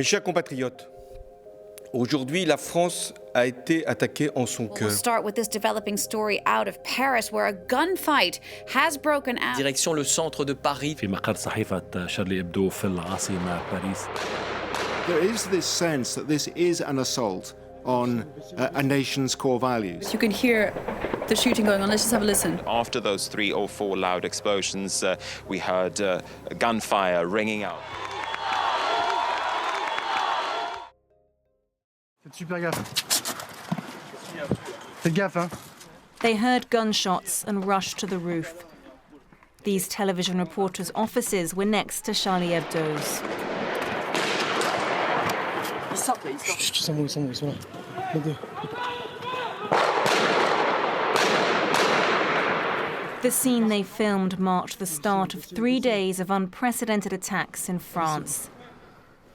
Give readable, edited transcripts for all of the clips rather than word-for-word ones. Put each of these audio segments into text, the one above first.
Mes chers compatriotes, aujourd'hui, la France a été attaquée en son cœur. We'll start with this developing story out of Paris, where a gunfight has broken out. Direction le centre de Paris. في مقر صحيفة شارلي إبدو في العاصمة باريس. There is this sense that this is an assault on a nation's core values. You can hear the shooting going on. Let's just have a listen. After those 3 or 4 loud explosions, we heard gunfire ringing out. They heard gunshots and rushed to the roof. These television reporters' offices were next to Charlie Hebdo's. The scene they filmed marked the start of 3 days of unprecedented attacks in France.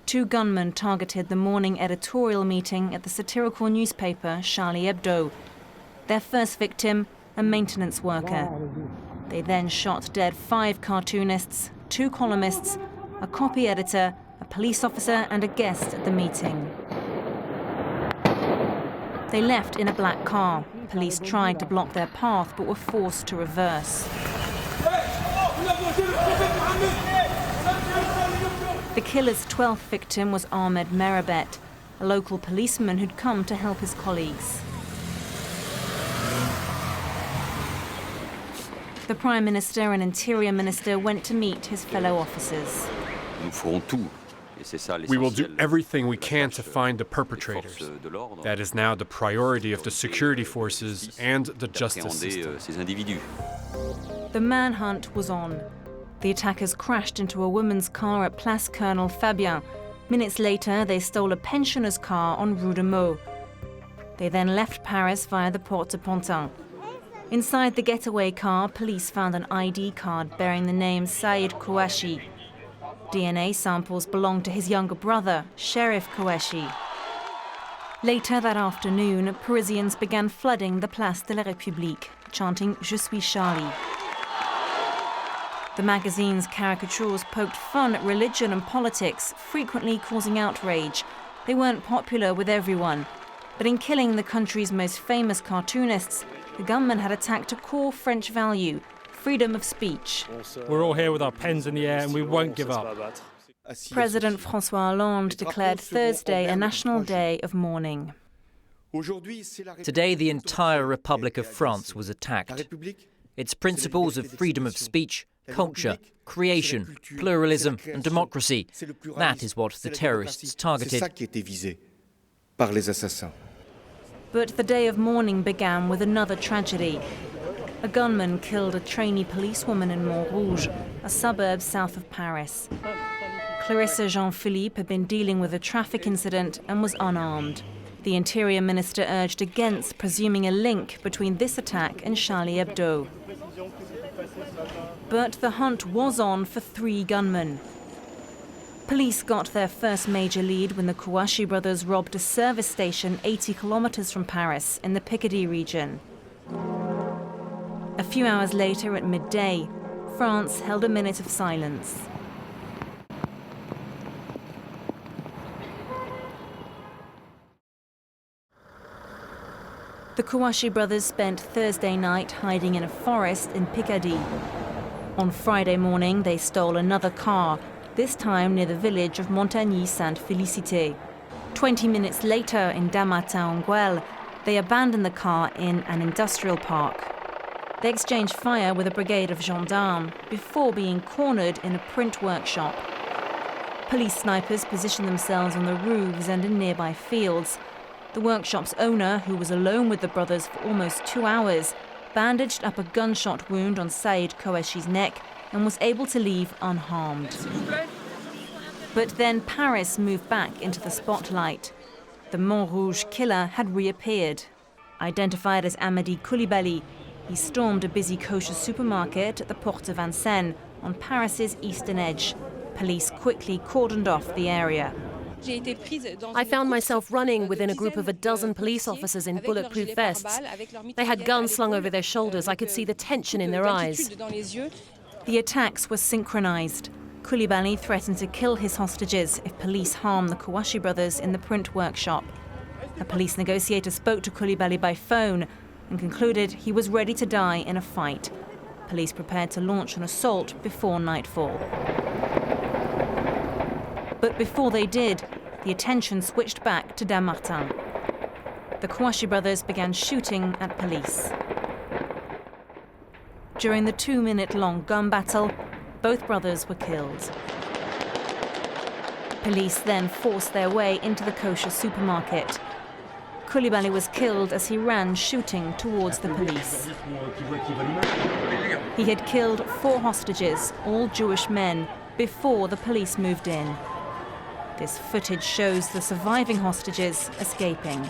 2 gunmen targeted the morning editorial meeting at the satirical newspaper Charlie Hebdo. Their first victim, a maintenance worker. They then shot dead 5 cartoonists, 2 columnists, a copy editor, a police officer and a guest at the meeting. They left in a black car. Police tried to block their path but were forced to reverse. The killer's 12th victim was Ahmed Merabet, a local policeman who'd come to help his colleagues. The Prime Minister and Interior Minister went to meet his fellow officers. We will do everything we can to find the perpetrators. That is now the priority of the security forces and the justice system. The manhunt was on. The attackers crashed into a woman's car at Place Colonel Fabien. Minutes later, they stole a pensioner's car on Rue de Meaux. They then left Paris via the Porte de Pantin. Inside the getaway car, police found an ID card bearing the name Saïd Kouachi. DNA samples belonged to his younger brother, Sheriff Kouachi. Later that afternoon, Parisians began flooding the Place de la République, chanting Je suis Charlie. The magazine's caricatures poked fun at religion and politics, frequently causing outrage. They weren't popular with everyone. But in killing the country's most famous cartoonists, the gunmen had attacked a core French value, freedom of speech. We're all here with our pens in the air and we won't give up. President François Hollande declared Thursday a national day of mourning. Today, the entire Republic of France was attacked. Its principles of freedom of speech, culture, creation, pluralism and democracy, that is what the terrorists targeted. But the day of mourning began with another tragedy. A gunman killed a trainee policewoman in Montrouge, a suburb south of Paris. Clarissa Jean-Philippe had been dealing with a traffic incident and was unarmed. The Interior Minister urged against presuming a link between this attack and Charlie Hebdo. But the hunt was on for 3 gunmen. Police got their first major lead when the Kouachi brothers robbed a service station 80 kilometers from Paris in the Picardy region. A few hours later, at midday, France held a minute of silence. The Kouachi brothers spent Thursday night hiding in a forest in Picardy. On Friday morning, they stole another car, this time near the village of Montagny-Sainte-Félicité. 20 minutes later, in Dammartin-en-Goële, they abandoned the car in an industrial park. They exchanged fire with a brigade of gendarmes before being cornered in a print workshop. Police snipers positioned themselves on the roofs and in nearby fields. The workshop's owner, who was alone with the brothers for almost 2 hours, bandaged up a gunshot wound on Saïd Kouachi's neck and was able to leave unharmed. But then Paris moved back into the spotlight. The Montrouge killer had reappeared. Identified as Amadi Koulibaly, he stormed a busy kosher supermarket at the Porte de Vincennes on Paris's eastern edge. Police quickly cordoned off the area. I found myself running within a group of a dozen police officers in bulletproof vests. They had guns slung over their shoulders. I could see the tension in their eyes. The attacks were synchronized. Koulibaly threatened to kill his hostages if police harm the Kouachi brothers in the print workshop. A police negotiator spoke to Koulibaly by phone and concluded he was ready to die in a fight. Police prepared to launch an assault before nightfall. But before they did, the attention switched back to Dammartin. The Kouachi brothers began shooting at police. During the 2-minute-long gun battle, both brothers were killed. Police then forced their way into the kosher supermarket. Koulibaly was killed as he ran shooting towards the police. He had killed 4 hostages, all Jewish men, before the police moved in. This footage shows the surviving hostages escaping.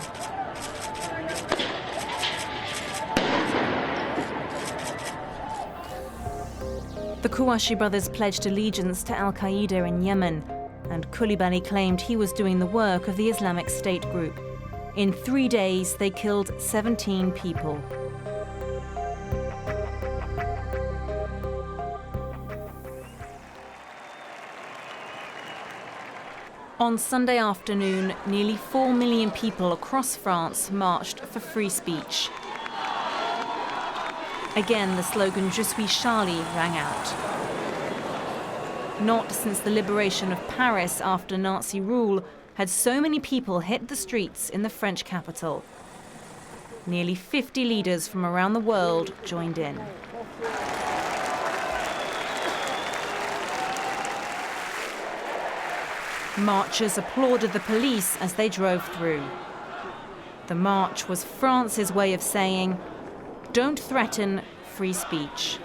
The Kouachi brothers pledged allegiance to Al-Qaeda in Yemen, and Koulibaly claimed he was doing the work of the Islamic State group. In 3 days, they killed 17 people. On Sunday afternoon, nearly 4 million people across France marched for free speech. Again, the slogan "Je suis Charlie" rang out. Not since the liberation of Paris after Nazi rule had so many people hit the streets in the French capital. Nearly 50 leaders from around the world joined in. Marchers applauded the police as they drove through. The march was France's way of saying, "Don't threaten free speech."